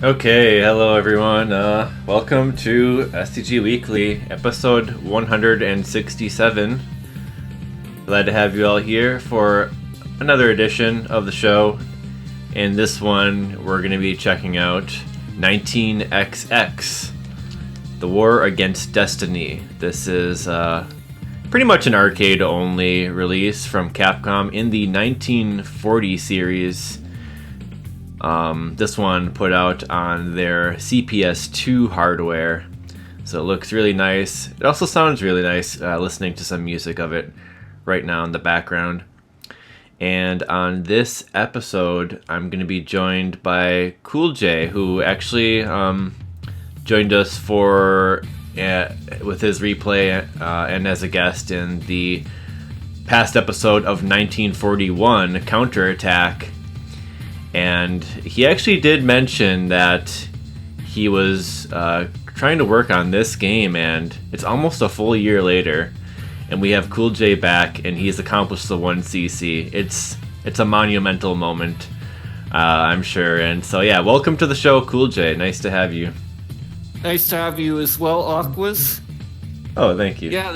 Okay, hello everyone. Welcome to STG Weekly, episode 167. Glad to have you all here for another edition of the show. In this one, we're going to be checking out 19XX, The War Against Destiny. This is pretty much an arcade-only release from Capcom in the 1940 series. This one put out on their CPS2 hardware, so it looks really nice. It also sounds really nice listening to some music of it right now in the background. And on this episode, I'm going to be joined by Cooljay, who actually joined us for with his replay and as a guest in the past episode of 1941 Counterattack. And he actually did mention that he was trying to work on this game, and it's almost a full year later, and we have Cooljay back, and he's accomplished the 1cc. It's a monumental moment, I'm sure. And so, yeah, welcome to the show, Cooljay. Nice to have you. Nice to have you as well, Aquas. Oh, thank you. Yeah,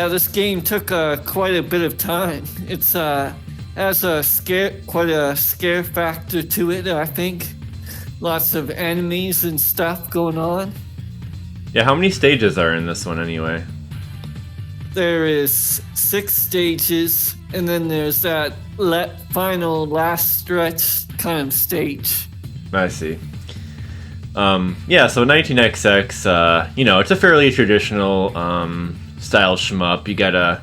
this game took quite a bit of time. It's has quite a scare factor to it, I think. Lots of enemies and stuff going on. Yeah, how many stages are in this one anyway? There is 6 stages, and then there's that final last stretch kind of stage. I see. Yeah, so 19XX, it's a fairly traditional style shmup.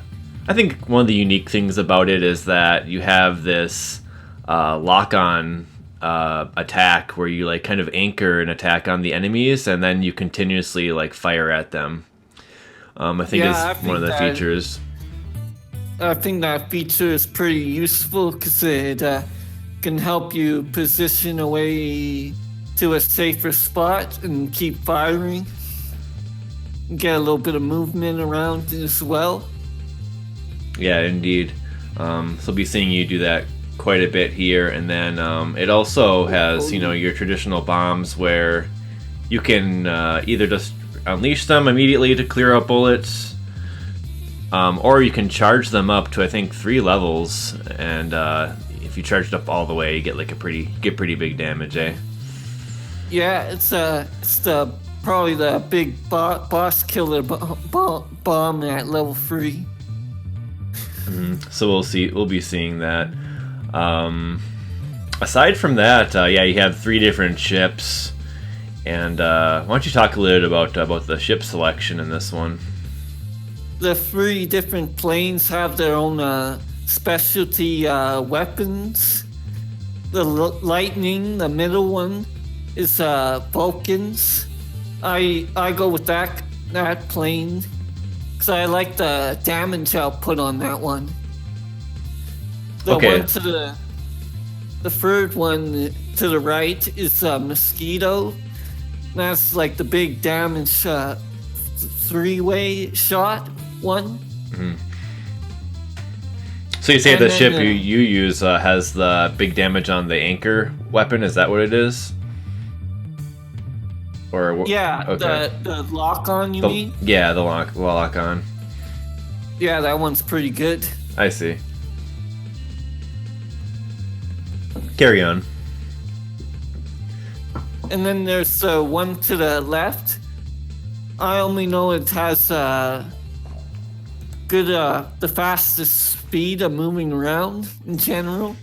I think one of the unique things about it is that you have this lock-on attack where you kind of anchor an attack on the enemies, and then you continuously fire at them. I think is one of the features. I think that feature is pretty useful because it can help you position away to a safer spot and keep firing. Get a little bit of movement around as well. Yeah, indeed. So we'll be seeing you do that quite a bit here, and then it also has, your traditional bombs where you can either just unleash them immediately to clear out bullets, or you can charge them up to I think 3 levels, and if you charge it up all the way, you get pretty big damage, eh? Yeah, it's probably the big boss killer bomb at level 3. So we'll be seeing that. Aside from that, you have 3 different ships, and why don't you talk a little bit about the ship selection in this one? The 3 different planes have their own specialty weapons. The Lightning, the middle one, is Vulcans. I go with that plane. Because I like the damage output on that one. Okay. One the third one to the right is Mosquito. That's the big damage 3-way shot one. Mm-hmm. So you say the ship you use has the big damage on the anchor weapon? Is that what it is? Yeah, okay. The lock-on, you mean? Yeah, the lock-on. Yeah, that one's pretty good. I see. Carry on. And then there's one to the left. I only know it has the fastest speed of moving around in general.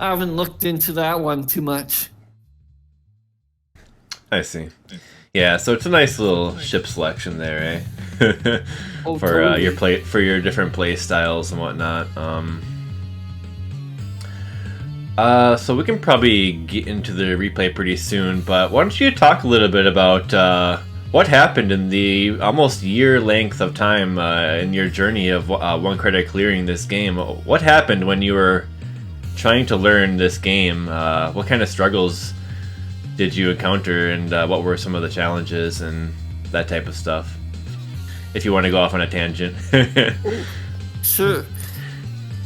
I haven't looked into that one too much. I see. Yeah, so it's a nice little ship selection there, eh? For your different play styles and whatnot. So we can probably get into the replay pretty soon, but why don't you talk a little bit about what happened in the almost year length of time in your journey of one credit clearing this game? What happened when you were trying to learn this game? What kind of struggles did you encounter, and what were some of the challenges and that type of stuff? If you want to go off on a tangent. Sure.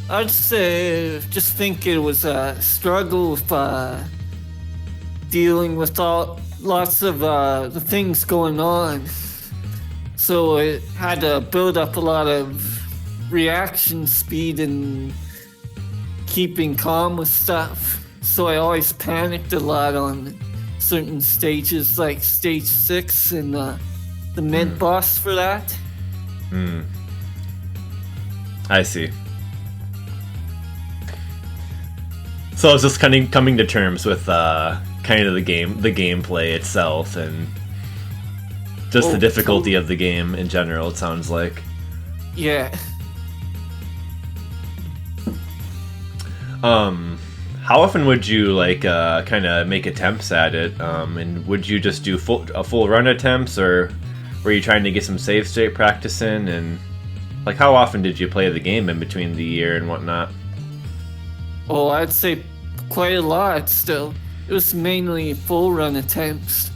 I'd say, just think it was a struggle with dealing with lots of the things going on. So it had to build up a lot of reaction speed and keeping calm with stuff. So I always panicked a lot on certain stages, like stage 6 and the mid boss for that. I see. So it's just kind of coming to terms with kind of the gameplay itself, and just the difficulty of the game in general, it sounds like. Yeah. How often would you kind of make attempts at it? And would you just do full run attempts, or were you trying to get some save state practice in? And like, how often did you play the game in between the year and whatnot? Oh, I'd say quite a lot still. It was mainly full run attempts.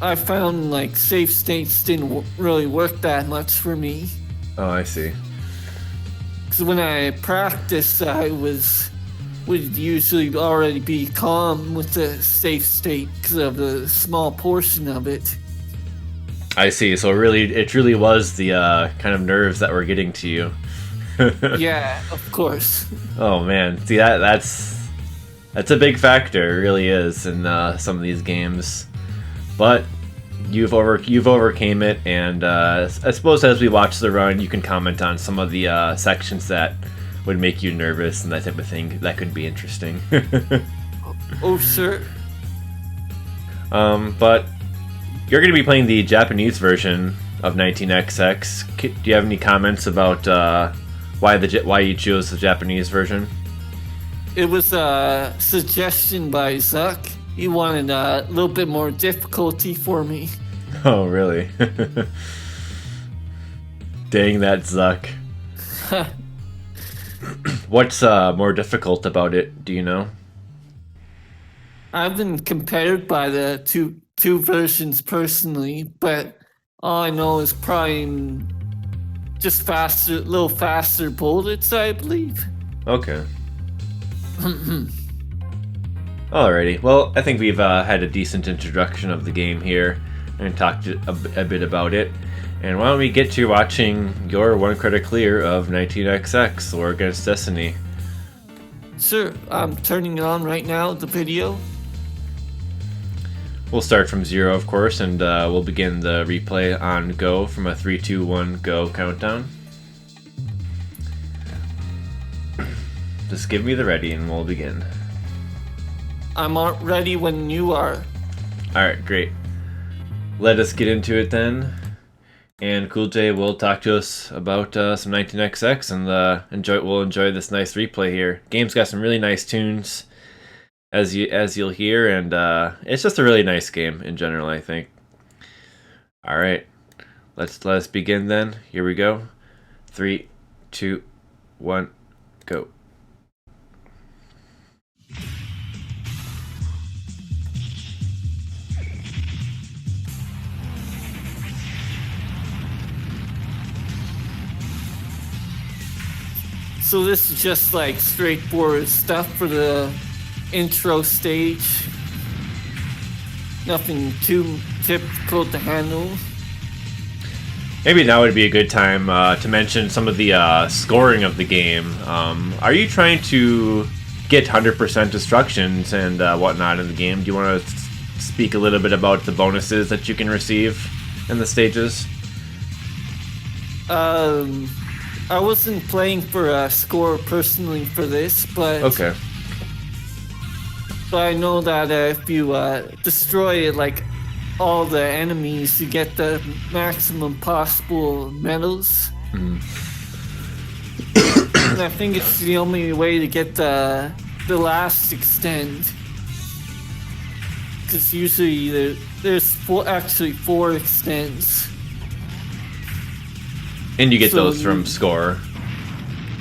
I found like save states didn't really work that much for me. Oh, I see. Because when I practiced, I would usually already be calm with the safe state because of the small portion of it. I see. So it really was the kind of nerves that were getting to you. Yeah, of course. Oh man, see that's a big factor. It really is in some of these games, but you've overcame it, and I suppose as we watch the run, you can comment on some of the sections that would make you nervous and that type of thing. That could be interesting. Oh, sure. But you're going to be playing the Japanese version of 19XX. Do you have any comments about why you chose the Japanese version? It was a suggestion by Zuck. He wanted a little bit more difficulty for me. Oh, really? Dang that Zuck. What's more difficult about it, do you know? I've been compared by the two versions personally, but all I know is probably just faster, little faster bullets, I believe. Okay. Alrighty. Well, I think we've had a decent introduction of the game here and talked a bit about it. And why don't we get to watching your one credit clear of 19XX, War Against Destiny? Sure. I'm turning it on right now, the video. We'll start from 0, of course, and we'll begin the replay on go from a 3, 2, 1, go countdown. Just give me the ready and we'll begin. I'm ready when you are. Alright, great. Let us get into it then. And Cooljay will talk to us about some 19XX, and we'll enjoy this nice replay here. Game's got some really nice tunes, as you'll hear, and it's just a really nice game in general, I think. All right, let us begin then. Here we go. 3, 2, 1, go. So this is just like straightforward stuff for the intro stage. Nothing too difficult to handle. Maybe now would be a good time to mention some of the scoring of the game. Are you trying to get 100% destructions and whatnot in the game? Do you want to speak a little bit about the bonuses that you can receive in the stages? I wasn't playing for a score personally for this, but okay. But I know that if you destroy like all the enemies, you get the maximum possible medals. And I think it's the only way to get the last extend. Because usually there's actually 4 extends. And you get those from score.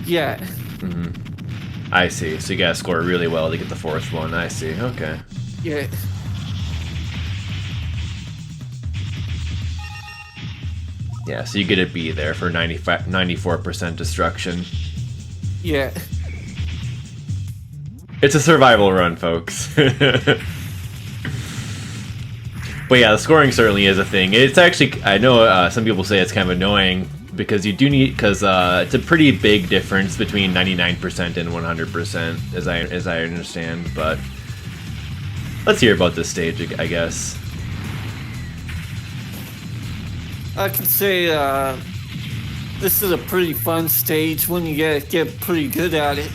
Yeah. I see. So you gotta score really well to get the 4th one. I see. Okay. Yeah. Yeah, so you get a B there for 94% destruction. Yeah. It's a survival run, folks. But yeah, the scoring certainly is a thing. It's actually, I know some people say it's kind of annoying because you do need, because it's a pretty big difference between 99% and 100%, as I understand. But let's hear about this stage, I guess. I can say this is a pretty fun stage when you get pretty good at it.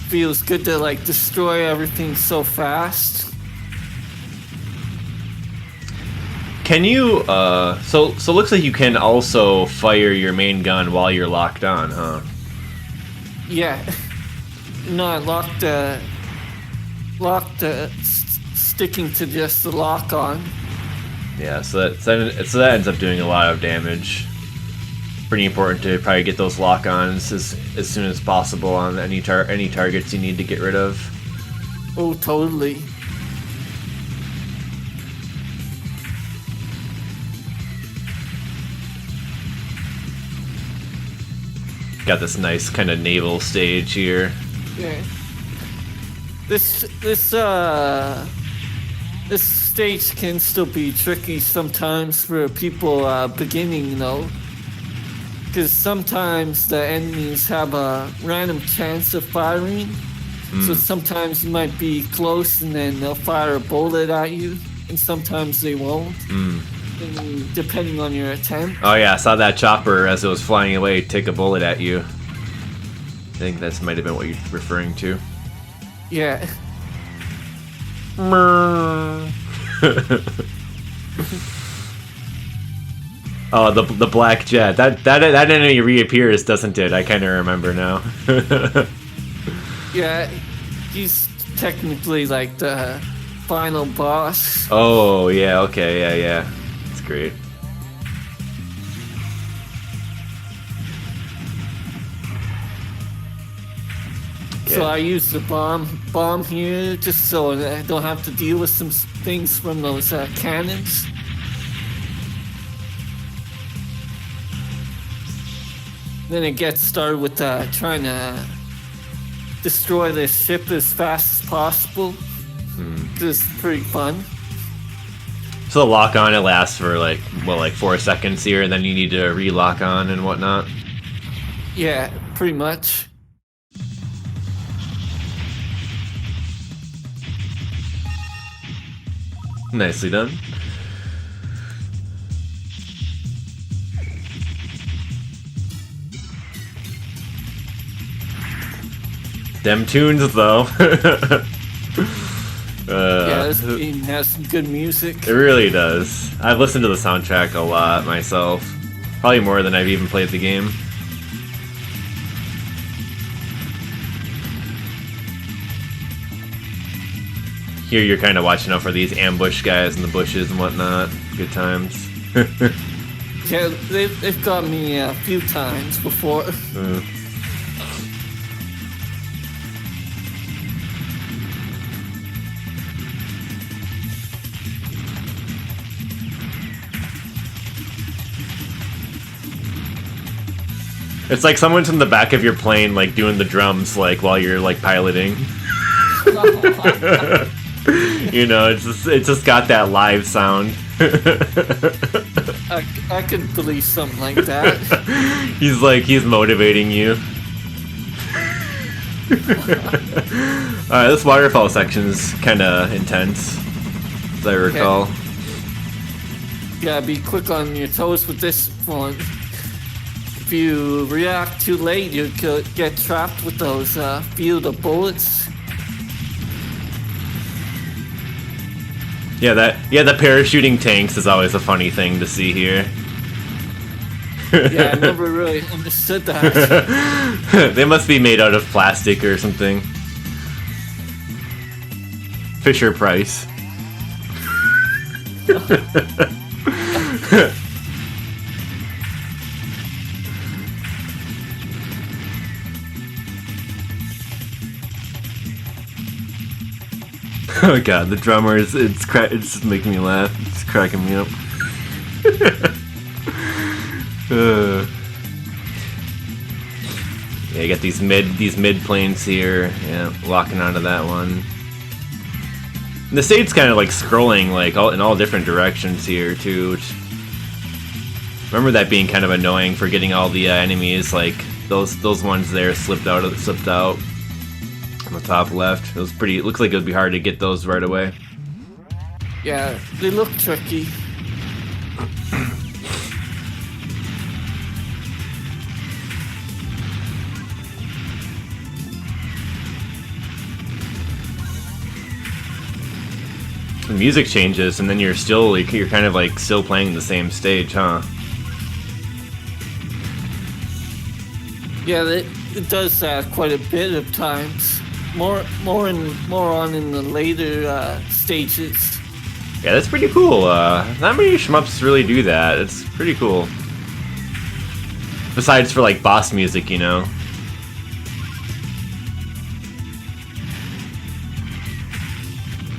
Feels good to like destroy everything so fast. Can you, so it looks like you can also fire your main gun while you're locked on, huh? Yeah. Not sticking to just the lock on. Yeah, so that ends up doing a lot of damage. Pretty important to probably get those lock-ons as soon as possible on any targets you need to get rid of. Oh, totally. Got this nice kind of naval stage here. Yeah. This stage can still be tricky sometimes for people beginning, though. Because sometimes the enemies have a random chance of firing. So sometimes you might be close and then they'll fire a bullet at you, and sometimes they won't. Depending on your attempt. Oh yeah, I saw that chopper as it was flying away take a bullet at you. I think that might have been what you're referring to. Yeah. Oh, the black jet. That enemy reappears, doesn't it? I kind of remember now. Yeah, he's technically like the final boss. Oh yeah, okay, yeah. That's great. So I use the bomb here just so I don't have to deal with some things from those cannons. Then it gets started with trying to destroy this ship as fast as possible. It's pretty fun. So the lock on, it lasts for like 4 seconds here, and then you need to re-lock on and whatnot. Yeah, pretty much. Nicely done. Them tunes, though. Yeah, this game has some good music. It really does. I've listened to the soundtrack a lot myself. Probably more than I've even played the game. Here you're kind of watching out for these ambush guys in the bushes and whatnot. Good times. Yeah, they've got me a few times before. It's like someone's in the back of your plane, like doing the drums, like while you're like piloting. You know, it's just got that live sound. I could believe something like that. He's motivating you. Alright, this waterfall section's kinda intense, as I recall. Gotta be quick on your toes with this one. If you react too late, you could get trapped with those field of bullets. Yeah, the parachuting tanks is always a funny thing to see here. Yeah, I never really understood that. They must be made out of plastic or something. Fisher Price. Oh god, the drummer it's just making me laugh. It's cracking me up. Yeah, you got these mid planes here. Yeah, locking onto that one. And the stage's kind of like scrolling like in all different directions here too. Which, remember that being kind of annoying for getting all the enemies. Like those ones there slipped out on the top left. It was pretty. It looks like it would be hard to get those right away. Yeah, they look tricky. The music changes, and then you're kind of like still playing the same stage, huh? Yeah, it does that quite a bit of times. More on in the later stages. Yeah, that's pretty cool. Not many shmups really do that. It's pretty cool. Besides for like boss music, you know.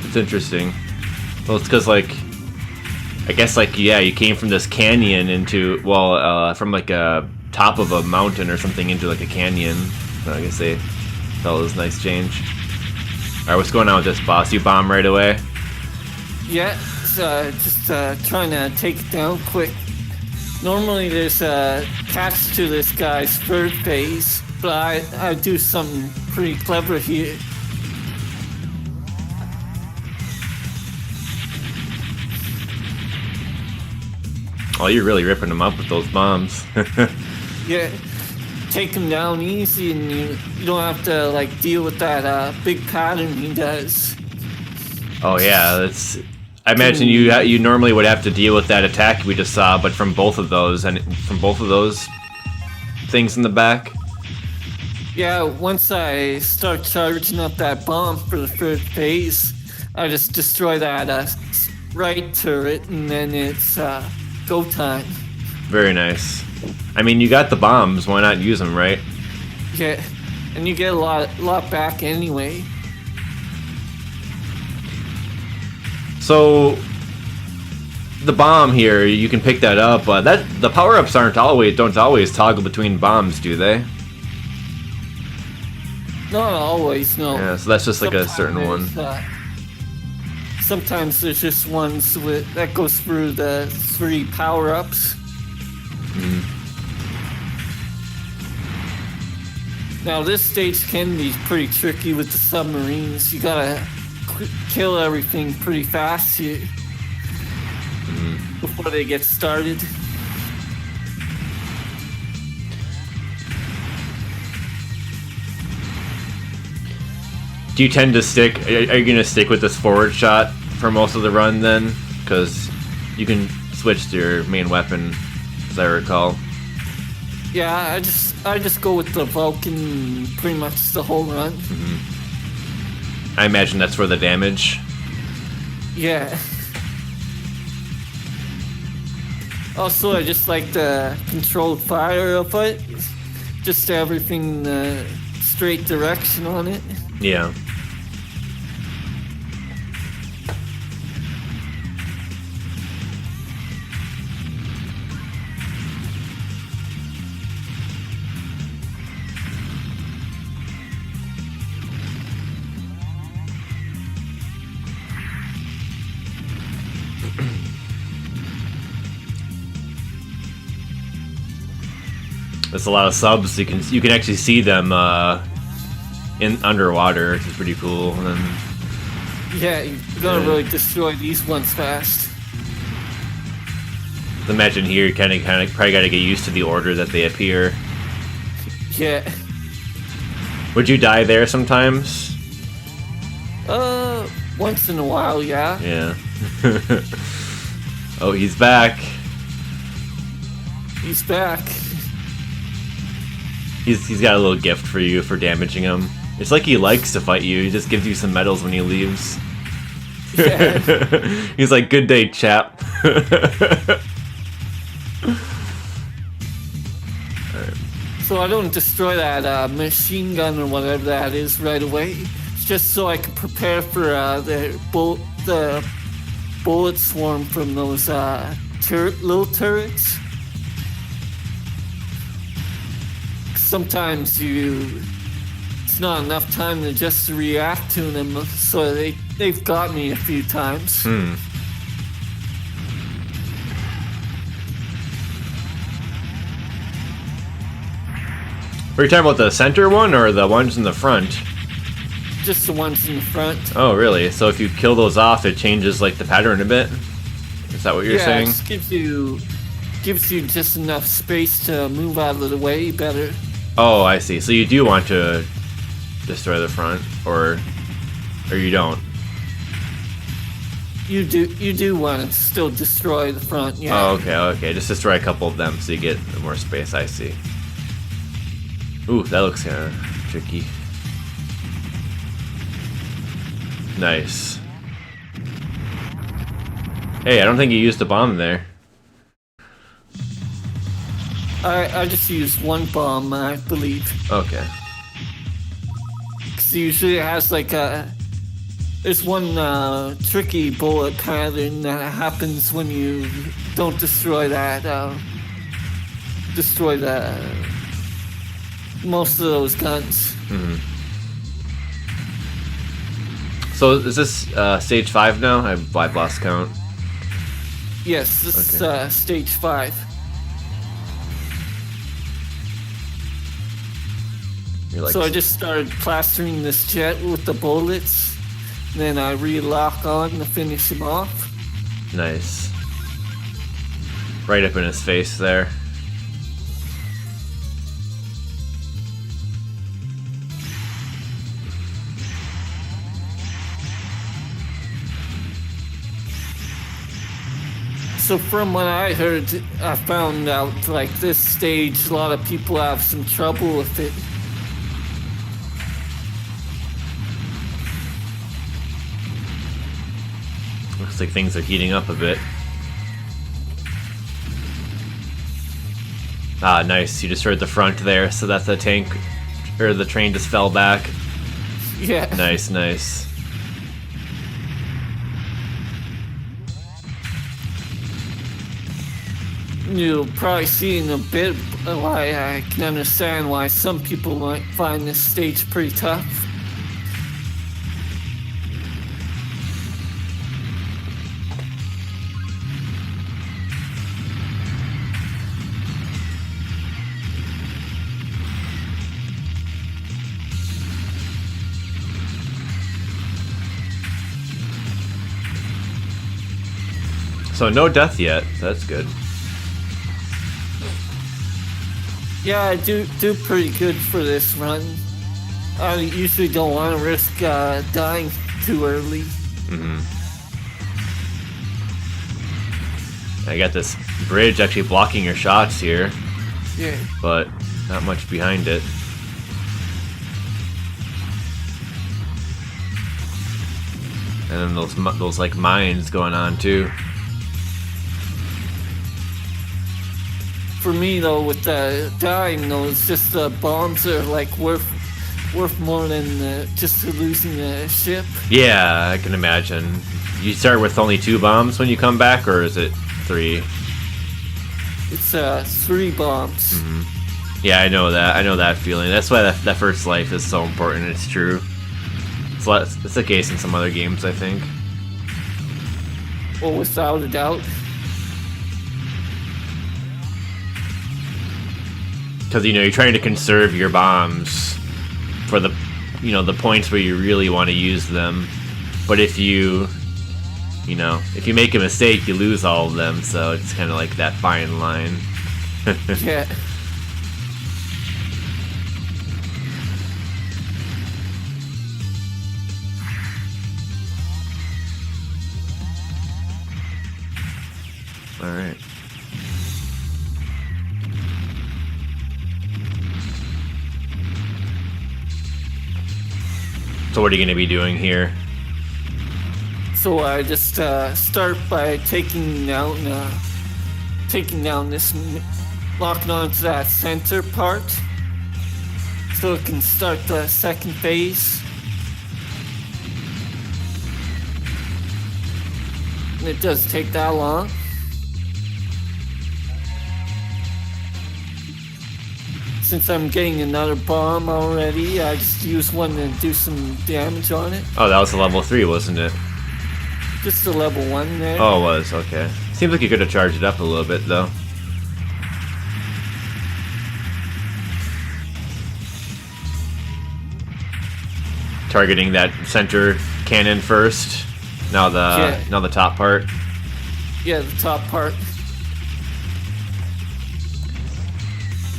It's interesting. Well, it's because like, I guess like, yeah, you came from this canyon into, well, from like a top of a mountain or something into like a canyon. So I guess they felt it was a nice change. Alright, what's going on with this boss? You bomb right away? Yeah, just trying to take it down quick. Normally there's a catch to this guy's third phase, but I do something pretty clever here. Oh, you're really ripping them up with those bombs. Yeah, take him down easy, and you don't have to like deal with that big pattern he does. Oh yeah, that's. I imagine you normally would have to deal with that attack we just saw, but from both of those things in the back. Yeah, once I start charging up that bomb for the third phase, I just destroy that right turret, and then it's go time. Very nice. I mean, you got the bombs. Why not use them, right? Yeah, and you get a lot back anyway. So the bomb here, you can pick that up. The power-ups don't always toggle between bombs, do they? Not always, no. Yeah, so that's just like a certain one. Sometimes there's just ones that goes through the 3 power-ups. Now this stage can be pretty tricky with the submarines. You gotta kill everything pretty fast here before they get started. Do you tend to stick? Are you gonna stick with this forward shot for most of the run then? Because you can switch to your main weapon, as I recall. Yeah, I just go with the Vulcan pretty much the whole run. I imagine that's for the damage. Yeah. Also, I just like the controlled fire of it. Just everything straight direction on it. Yeah. There's a lot of subs. You can actually see them in underwater, which is pretty cool. And then, yeah, you gotta really destroy these ones fast. imagine here, you kind of probably got to get used to the order that they appear. Yeah. Would you die there sometimes? Once in a while, yeah. Yeah. Oh, he's back. He's back. He's got a little gift for you for damaging him. It's like he likes to fight you. He just gives you some medals when he leaves. Yeah. He's like, "Good day, chap." So I don't destroy that machine gun or whatever that is right away. It's just so I can prepare for the bullet swarm from those little turrets. sometimes it's not enough time to just react to them, so they've got me a few times. Were you talking about the center one or the ones in the front? Just the ones in the front. Oh, really? So if you kill those off, it changes like the pattern a bit? Is that what you're saying? Yeah, it gives you just enough space to move out of the way better. Oh, I see. So you do want to destroy the front, or you don't? You do want to still destroy the front, yeah. Oh, okay. Just destroy a couple of them so you get more space, I see. Ooh, that looks kind of tricky. Nice. Hey, I don't think you used a bomb there. I just used one bomb, I believe. Okay. Because usually it has like there's one tricky bullet pattern that happens when you don't destroy most of those guns. Mm-hmm. So is this stage 5 now? I've lost count. Yes, this is stage 5. So I just started plastering this jet with the bullets, and then I relock on to finish him off. Nice. Right up in his face there. So from what I heard, I found out like this stage, a lot of people have some trouble with it. Looks like things are heating up a bit. Ah, nice. You destroyed the front there, so that the tank or the train just fell back. Yeah. Nice. You'll probably see in a bit why I can understand why some people might find this stage pretty tough. So no death yet. That's good. Yeah, I do pretty good for this run. I usually don't want to risk dying too early. Mm-hmm. I got this bridge actually blocking your shots here. Yeah. But not much behind it. And then those like mines going on too. For me though, with the dying though, it's just the bombs are like worth more than just losing the ship. Yeah, I can imagine. You start with only 2 bombs when you come back, or is it 3? It's 3 bombs. Mm-hmm. Yeah, I know that. I know that feeling. That's why that first life is so important. It's true. It's the case in some other games, I think. Well, without a doubt. Because you're trying to conserve your bombs for the points where you really want to use them. But if you make a mistake, you lose all of them. So it's kind of like that fine line. Yeah. All right. So what are you going to be doing here? So I just start by taking down this, locking onto that center part, so it can start the second phase. And it does take that long. since I'm getting another bomb already, I just use one to do some damage on it. Oh, that was a level 3, wasn't it? Just a level 1 there. Oh, it was. Okay. Seems like you could have charged it up a little bit, though. Targeting that center cannon first. Now the top part. Yeah, the top part.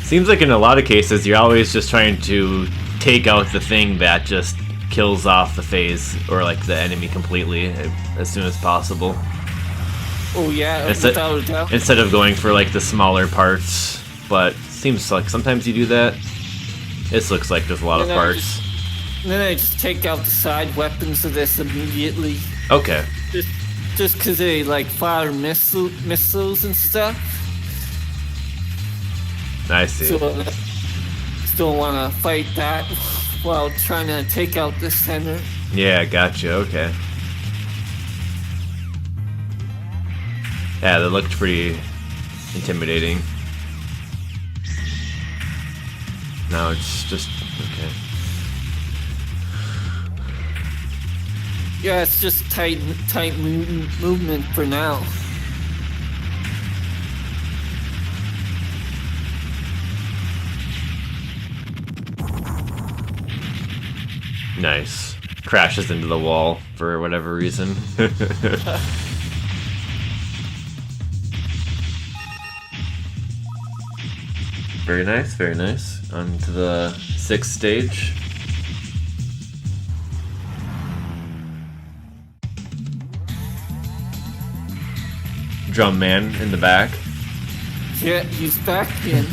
Seems like in a lot of cases you're always just trying to take out the thing that just kills off the phase or like the enemy completely as soon as possible. Oh yeah, without a doubt. Instead of going for like the smaller parts, but seems like sometimes you do that. This looks like there's a lot of parts. Then I just take out the side weapons of this immediately. Okay. Just because they like fire missiles and stuff. I see. So still want to fight that while trying to take out the center. Yeah, gotcha. Okay. Yeah, that looked pretty intimidating. Now it's just okay. Yeah, it's just tight movement for now. Nice. Crashes into the wall for whatever reason. Very nice, very nice. On to the 6th stage. Drum man in the back. Yeah, he's back again.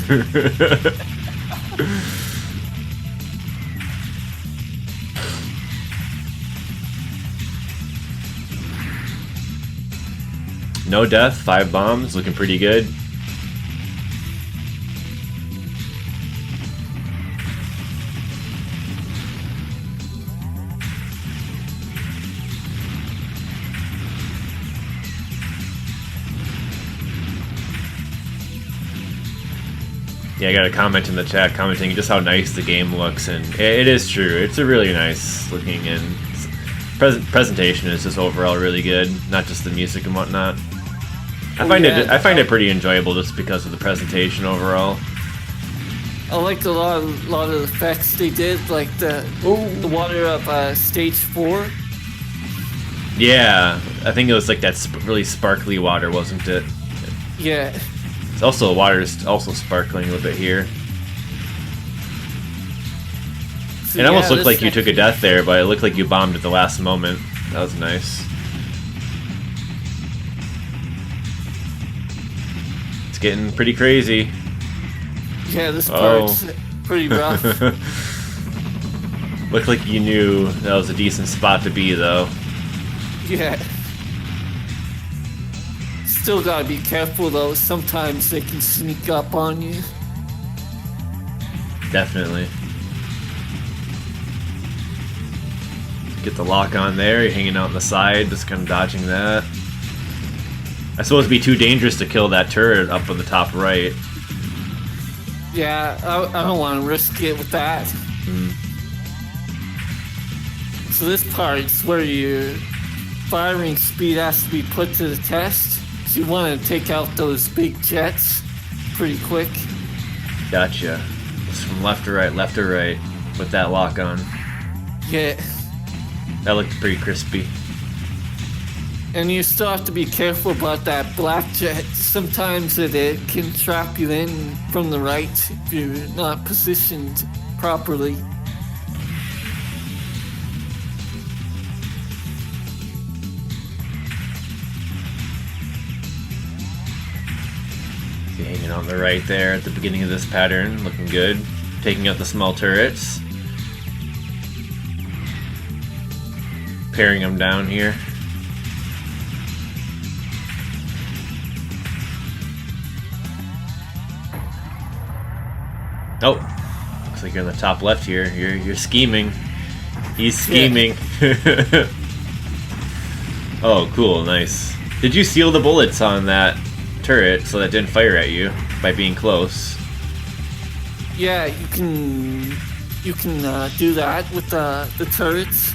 No death, 5 bombs, looking pretty good. Yeah, I got a comment in the chat commenting just how nice the game looks, and it is true. It's a really nice looking, and presentation is just overall really good. Not just the music and whatnot. I find it pretty enjoyable just because of the presentation overall. I liked a lot of the effects they did, like the water up stage 4. Yeah, I think it was like that really sparkly water, wasn't it? Yeah. It's also water is also sparkling a little bit here. So it almost looked like you took a death there, but it looked like you bombed at the last moment. That was nice. It's getting pretty crazy. Yeah, this part's pretty rough. Looked like you knew that was a decent spot to be, though. Yeah. Still gotta be careful, though. Sometimes they can sneak up on you. Definitely. Get the lock on there. You're hanging out on the side, just kind of dodging that. I suppose it'd be too dangerous to kill that turret up on the top right. Yeah, I don't want to risk it with that. So this part's where your firing speed has to be put to the test. So you want to take out those big jets pretty quick. Gotcha. It's from left to right with that lock on. Yeah. That looked pretty crispy. And you still have to be careful about that black jet. Sometimes it can trap you in from the right if you're not positioned properly. Hanging on the right there at the beginning of this pattern, looking good. Taking out the small turrets. Paring them down here. Oh, looks like you're in the top left here. You're scheming. He's scheming. Yeah. Oh, cool, nice. Did you seal the bullets on that turret so that didn't fire at you by being close? Yeah, you can do that with the turrets.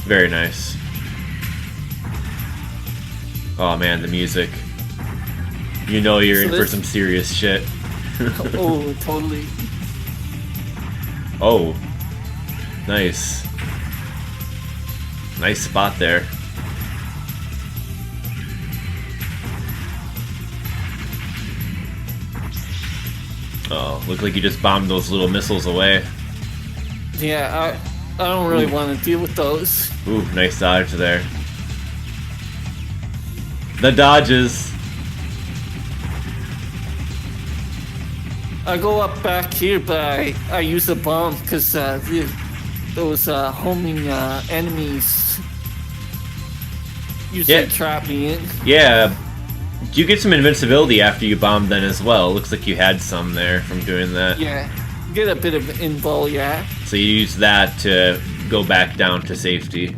Very nice. Oh man, the music. You know you're in for some serious shit. Oh, totally. Oh. Nice. Nice spot there. Oh, looked like you just bombed those little missiles away. Yeah, I don't really want to deal with those. Ooh, nice dodge there. The dodges. I go up back here, but I use a bomb because those homing enemies usually trap me in. Yeah. You get some invincibility after you bomb then as well. Looks like you had some there from doing that. Yeah, get a bit of invul, yeah. So you use that to go back down to safety.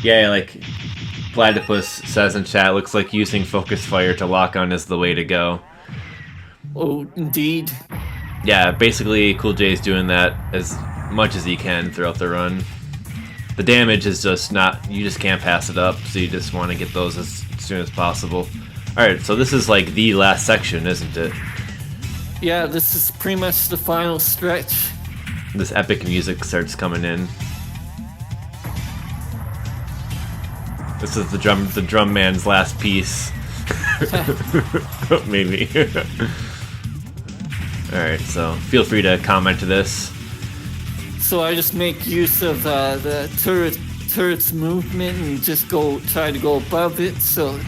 Yeah, like Platypus says in chat, looks like using focus fire to lock on is the way to go. Oh, indeed. Yeah, basically Cooljay is doing that as much as he can throughout the run. The damage is just not, you just can't pass it up, so you just want to get those as soon as possible. Alright, so this is like the last section, isn't it? Yeah, this is pretty much the final stretch. This epic music starts coming in. This is the drum man's last piece. Maybe. Alright, so feel free to comment to this. So I just make use of the turret's movement and just try to go above it, so it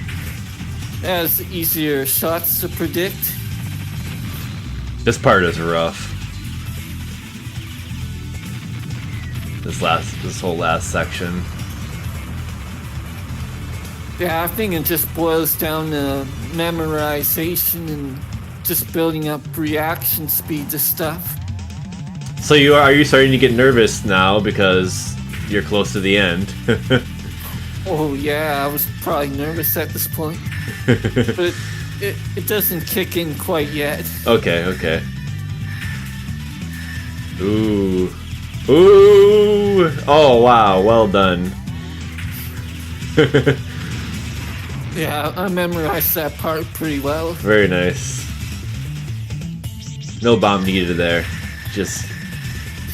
has easier shots to predict. This part is rough. This whole last section. Yeah, I think it just boils down to memorization and just building up reaction speed to stuff. So are you starting to get nervous now because you're close to the end? Oh yeah, I was probably nervous at this point. But it doesn't kick in quite yet. Okay. Ooh. Ooh! Oh wow, well done. Yeah, I memorized that part pretty well. Very nice. No bomb needed there. Just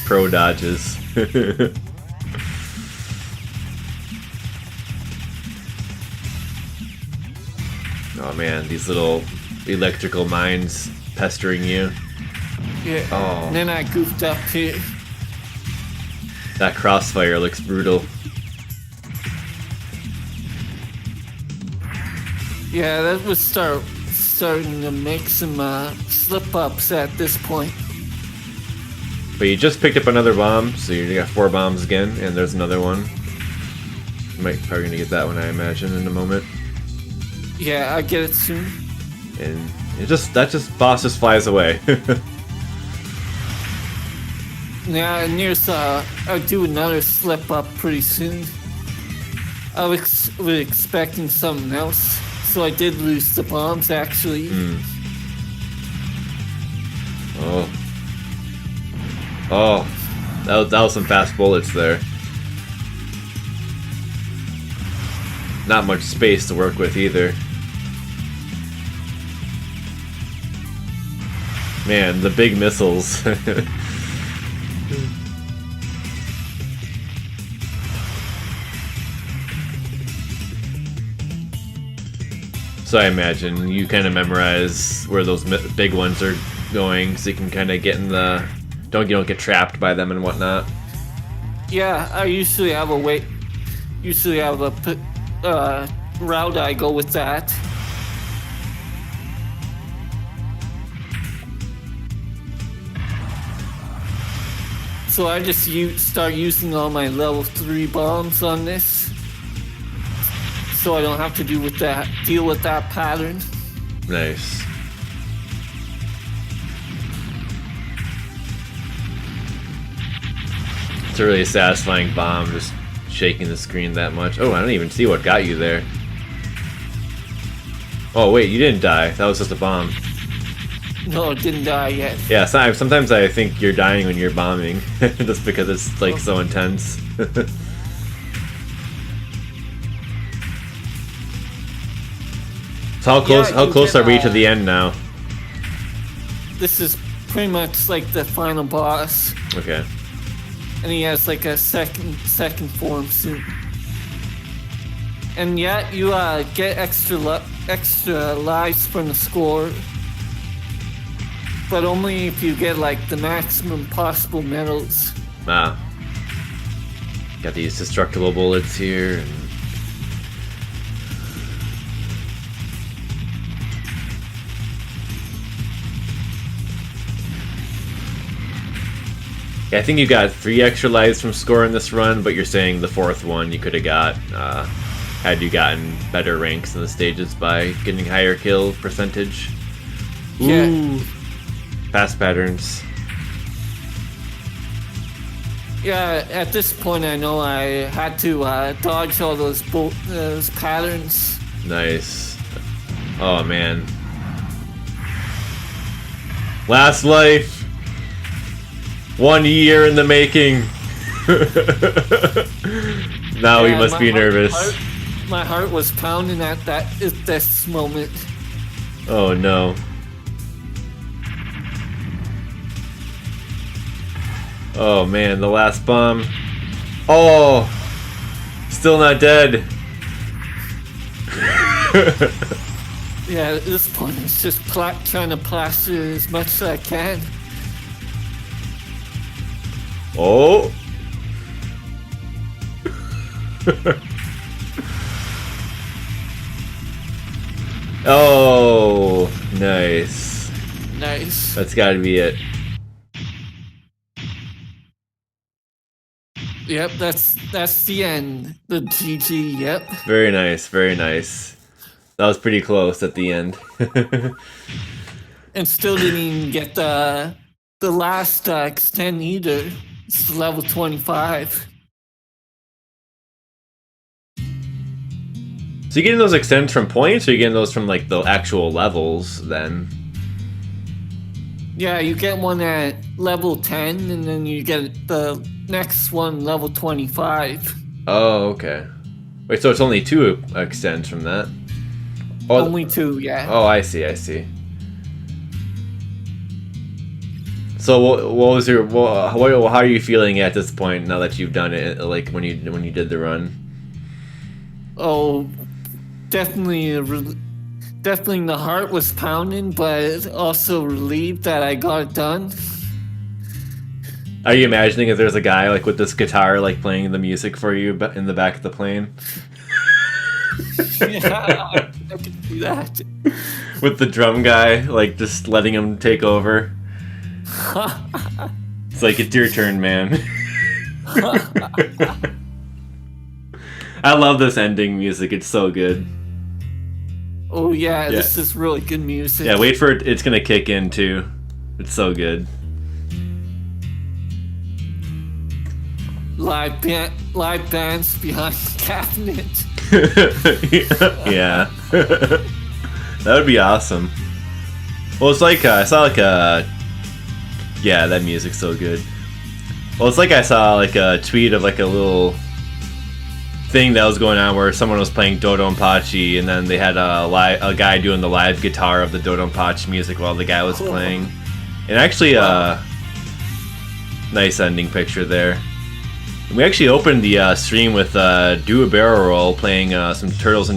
pro dodges. Oh man, these little electrical mines pestering you. Yeah. Oh. And then I goofed up here. That crossfire looks brutal. Yeah, that was starting to make some slip-ups at this point. But you just picked up another bomb, so you got 4 bombs again, and there's another one. Probably gonna get that one, I imagine, in a moment. Yeah, I get it soon. And boss just flies away. Yeah, and I'll do another slip-up pretty soon. I was expecting something else, so I did lose the bombs, actually. Oh, that was some fast bullets there. Not much space to work with either. Man, the big missiles. So I imagine you kind of memorize where those big ones are going, so you can kind of get in the you don't get trapped by them and whatnot. Yeah, I usually have a route I go with that. So I just start using all my level 3 bombs on this, so I don't have to deal with that pattern. Nice. It's a really satisfying bomb, just shaking the screen that much. Oh, I don't even see what got you there. Oh wait, you didn't die. That was just a bomb. No, it didn't die yet. Yeah, sometimes I think you're dying when you're bombing, just because it's like so intense. So how close are we to the end now? This is pretty much like the final boss. Okay. And he has like a second form soon. And yeah, you get extra lives from the score, but only if you get like the maximum possible medals. Ah. Got these destructible bullets here. Yeah, I think you got 3 extra lives from scoring this run, but you're saying the 4th one you could have got had you gotten better ranks in the stages by getting higher kill percentage. Yeah. Ooh. Fast patterns. Yeah, at this point I know I had to dodge all those patterns. Nice. Oh man. Last life. 1 year in the making. Now we must be nervous. My heart was pounding at this moment. Oh no. Oh man, the last bomb. Oh! Still not dead. Yeah, at this point it's just trying to plaster as much as I can. Oh! Oh, nice. Nice. That's gotta be it. Yep, that's the end. The GG, yep. Very nice, very nice. That was pretty close at the end. And still didn't even get the last extend either. It's level 25. So you getting those extends from points, or you getting those from like the actual levels then? Yeah, you get one at level 10, and then you get the next one level 25. Oh, okay. Wait, so it's only 2 extends from that? Oh, Only 2, yeah. Oh, I see, I see. So what was your how are you feeling at this point now that you've done it? Like when you did the run? Oh, definitely the heart was pounding, but also relieved that I got it done. Are you imagining if there's a guy like with this guitar like playing the music for you in the back of the plane? Yeah, I could do that. With the drum guy like just letting him take over. It's like, it's your turn, man. I love this ending music. It's so good. Oh yeah, this is really good music. Yeah, wait for it. It's gonna kick in too. It's so good. Live bands behind the cabinet. Yeah. That would be awesome. Well, it's like I saw like a. Yeah, that music's so good. Well, it's like I saw like a tweet of like a little thing that was going on where someone was playing Dodonpachi, and then they had a guy doing the live guitar of the Dodonpachi music while the guy was playing. And actually, nice ending picture there. And we actually opened the stream with Do a Barrel Roll playing some Turtles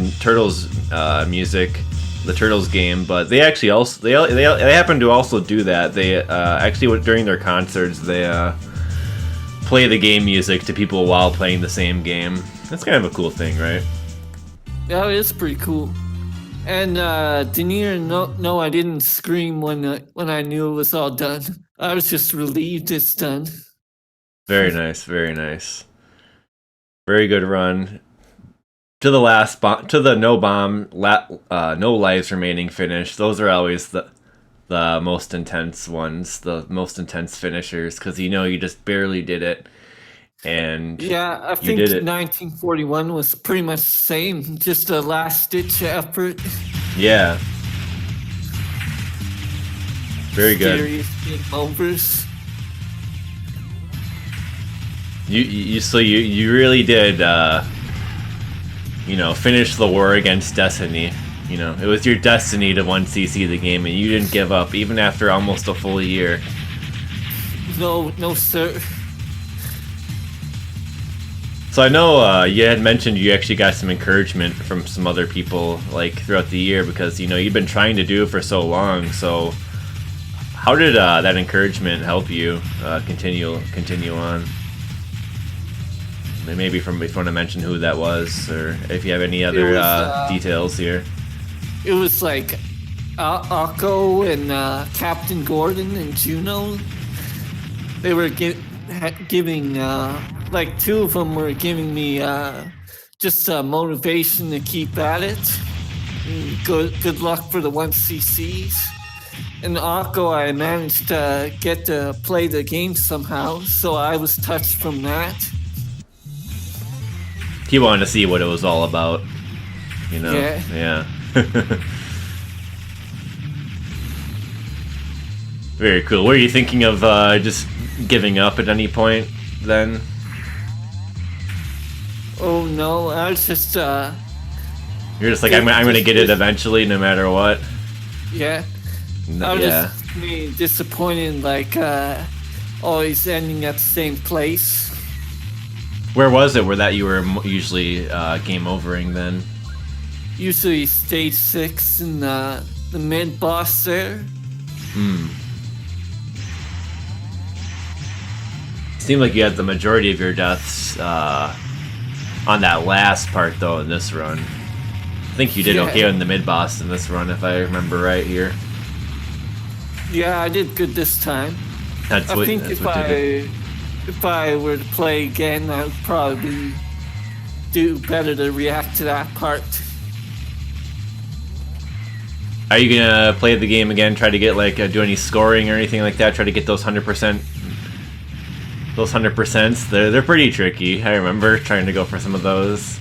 music. The Turtles game, but they actually also they happen to also do that. They actually during their concerts they play the game music to people while playing the same game. That's kind of a cool thing, right? Yeah, it is pretty cool. And didn't even know I didn't scream when I knew it was all done. I was just relieved it's done. Very nice, very nice. Very good run. To the last to the no bomb, no lives remaining finish. Those are always the most intense ones, the most intense finishers, because you know you just barely did it, and yeah, I think 1941 was pretty much the same, just a last ditch effort. Yeah. Very good. Serious game overs. You really did finish the war against Destiny. It was your destiny to 1cc the game, and you didn't give up even after almost a full year. No, sir. So I know you had mentioned you actually got some encouragement from some other people like throughout the year because you've been trying to do it for so long. So how did that encouragement help you continue on? Maybe if you want to mention who that was, or if you have any other details here. It was like Akko and Captain Gordon and Juno. They were giving, like two of them were giving me just motivation to keep at it. Good luck for the 1cc's. And Akko, I managed to get to play the game somehow, so I was touched from that. He wanted to see what it was all about, Yeah. Very cool. Were you thinking of just giving up at any point then? Oh no, I was just You're just like, I'm gonna get it eventually, no matter what. Yeah. I was just disappointed, like always ending at the same place. Where was it? Where that you were usually game overing then? Usually stage 6 and the mid boss there. Seemed like you had the majority of your deaths on that last part though in this run. I think you did okay on the mid boss in this run if I remember right here. Yeah, I did good this time. I think if I were to play again, I would probably do better to react to that part. Are you gonna play the game again? Try to get do any scoring or anything like that? Try to get those 100%. Those 100%s, they're pretty tricky. I remember trying to go for some of those.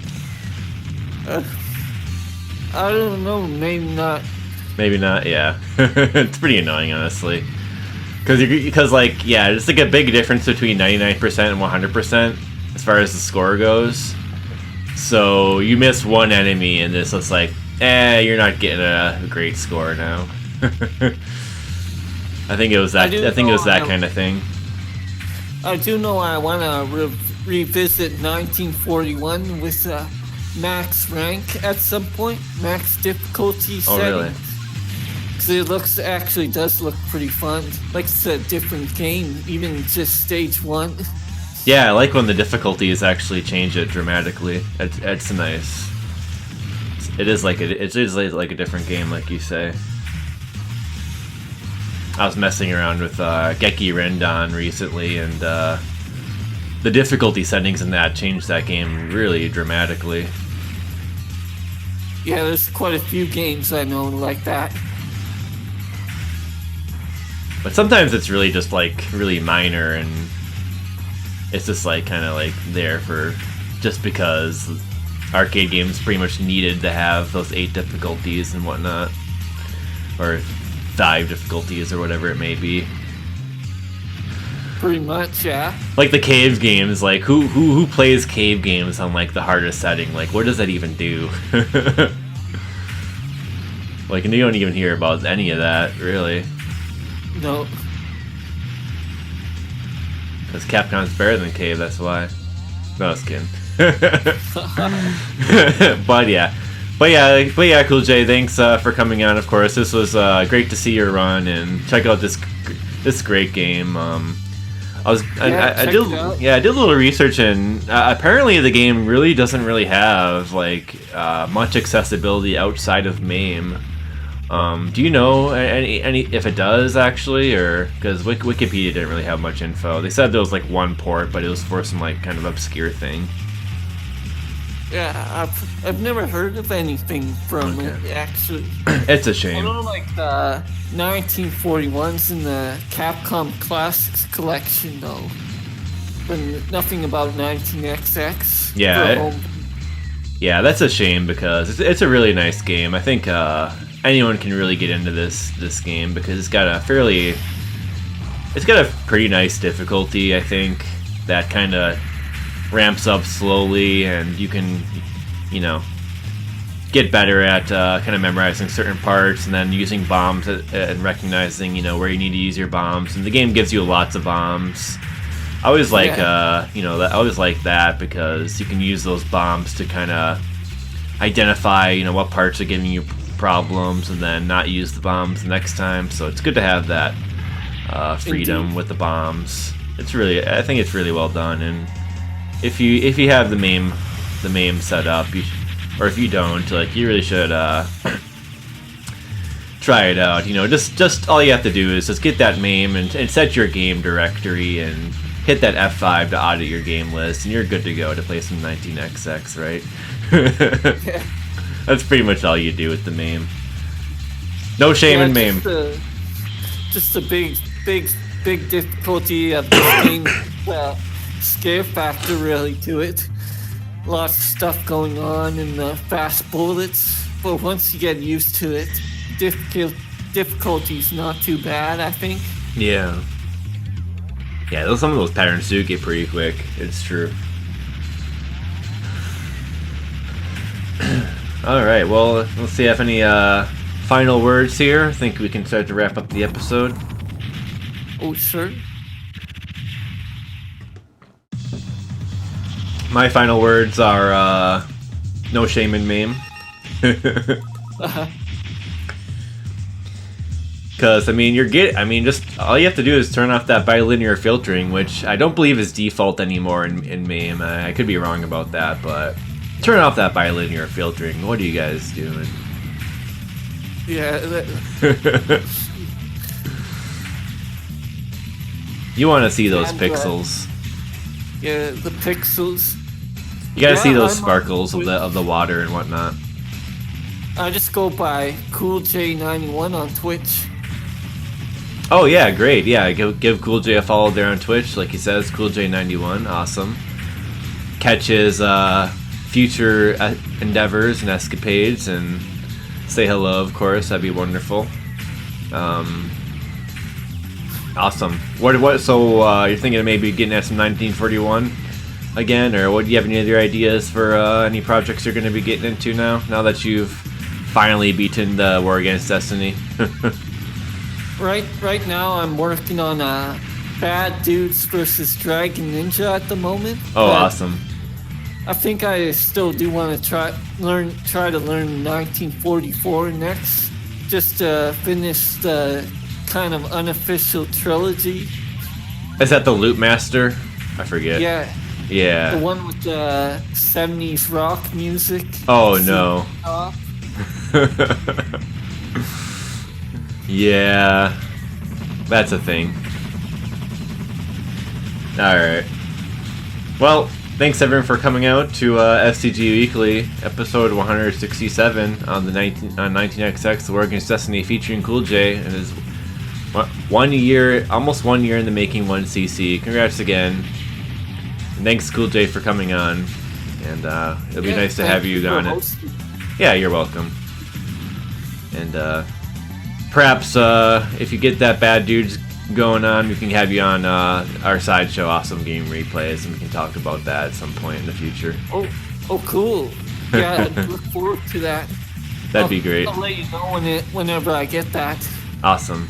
I don't know, maybe not. Maybe not, yeah. It's pretty annoying, honestly. Because it's like a big difference between 99% and 100% as far as the score goes. So you miss one enemy and it's just like, you're not getting a great score now. I think it was that. I think it was that kind of thing. I do know I want to revisit 1941 with max rank at some point, max difficulty settings. Oh, really? Because it does look pretty fun. Like it's a different game, even just stage 1. Yeah, I like when the difficulties actually change it dramatically. It's nice. It is like a different game, like you say. I was messing around with Geki Rendon recently, and the difficulty settings in that changed that game really dramatically. Yeah, there's quite a few games I know like that. But sometimes it's really just really minor, and it's just kind of there for just because arcade games pretty much needed to have those 8 difficulties and whatnot, or 5 difficulties or whatever it may be. Pretty much, yeah. Like the cave games, who plays cave games on the hardest setting? What does that even do? And you don't even hear about any of that, really. No. Because Capcom's better than cave, that's why. No, I was kidding. But yeah, Cooljay, thanks for coming on. Of course, this was great to see your run and check out this great game. I did a little research, and apparently the game really doesn't really have much accessibility outside of MAME. Do you know any if it does actually, or because Wikipedia didn't really have much info? They said there was one port, but it was for some kind of obscure thing. Yeah, I've never heard of anything from it, actually. It's a shame. I know the 1941's in the Capcom Classics collection though, but nothing about 19XX. Yeah. Yeah, that's a shame because it's a really nice game. I think anyone can really get into this game because it's got a pretty nice difficulty. I think that kind of ramps up slowly, and you can, get better at kind of memorizing certain parts and then using bombs and recognizing, where you need to use your bombs. And the game gives you lots of bombs. I always like, I always like that because you can use those bombs to kind of identify, what parts are giving you problems, and then not use the bombs the next time. So it's good to have that freedom Indeed. With the bombs. I think it's really well done. And if you have the MAME set up, or if you don't, you really should try it out. Just all you have to do is just get that MAME and set your game directory and hit that F5 to audit your game list, and you're good to go to play some 19XX, right? That's pretty much all you do with the MAME. No shame in MAME. Just a big difficulty of this game. Scare factor really to it. Lots of stuff going on and fast bullets. But once you get used to it, difficulty's not too bad, I think. Yeah. Yeah, some of those patterns do get pretty quick. It's true. Alright, well, let's see if any final words here. I think we can start to wrap up the episode. Oh, sure. My final words are no shame in MAME. Because, just all you have to do is turn off that bilinear filtering, which I don't believe is default anymore in MAME. I could be wrong about that, but turn off that bilinear filtering. What are you guys doing? Yeah. You want to see those pixels. Yeah, the pixels. You gotta see those sparkles of the water and whatnot. I just go by Cooljay91 on Twitch. Oh yeah, great. Yeah, give Cooljay a follow there on Twitch, like he says, Cooljay91. Awesome. Catch his future endeavors and escapades, and say hello, of course. That'd be wonderful. Awesome. So you're thinking of maybe getting at some 1941 again, or do you have any other ideas for any projects you're going to be getting into now that you've finally beaten the War Against Destiny? Right now, I'm working on Bad Dudes versus Dragon Ninja at the moment. Oh, awesome! I think I still do want to try to learn 1944 next, just to finish the kind of unofficial trilogy. Is that the Loop Master? I forget. Yeah. Yeah. The one with the 70s rock music. Oh no. Yeah, that's a thing. Alright. Well, thanks everyone for coming out to STG Weekly, episode 167 on 19XX, The War Against Destiny, featuring Cooljay and his almost 1 year in the making 1cc. Congrats again. And thanks Cooljay for coming on. And it'll be nice to have you on it. Yeah, you're welcome. And perhaps if you get that Bad Dudes going on, we can have you on our sideshow Awesome Game Replays, and we can talk about that at some point in the future. Oh, cool. Yeah, I look forward to that. That'd be great. I'll let you know whenever I get that. Awesome.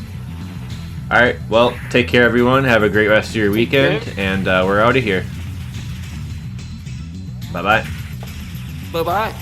Alright, well, take care everyone. Have a great rest of your weekend, and we're out of here. Bye-bye. Bye-bye.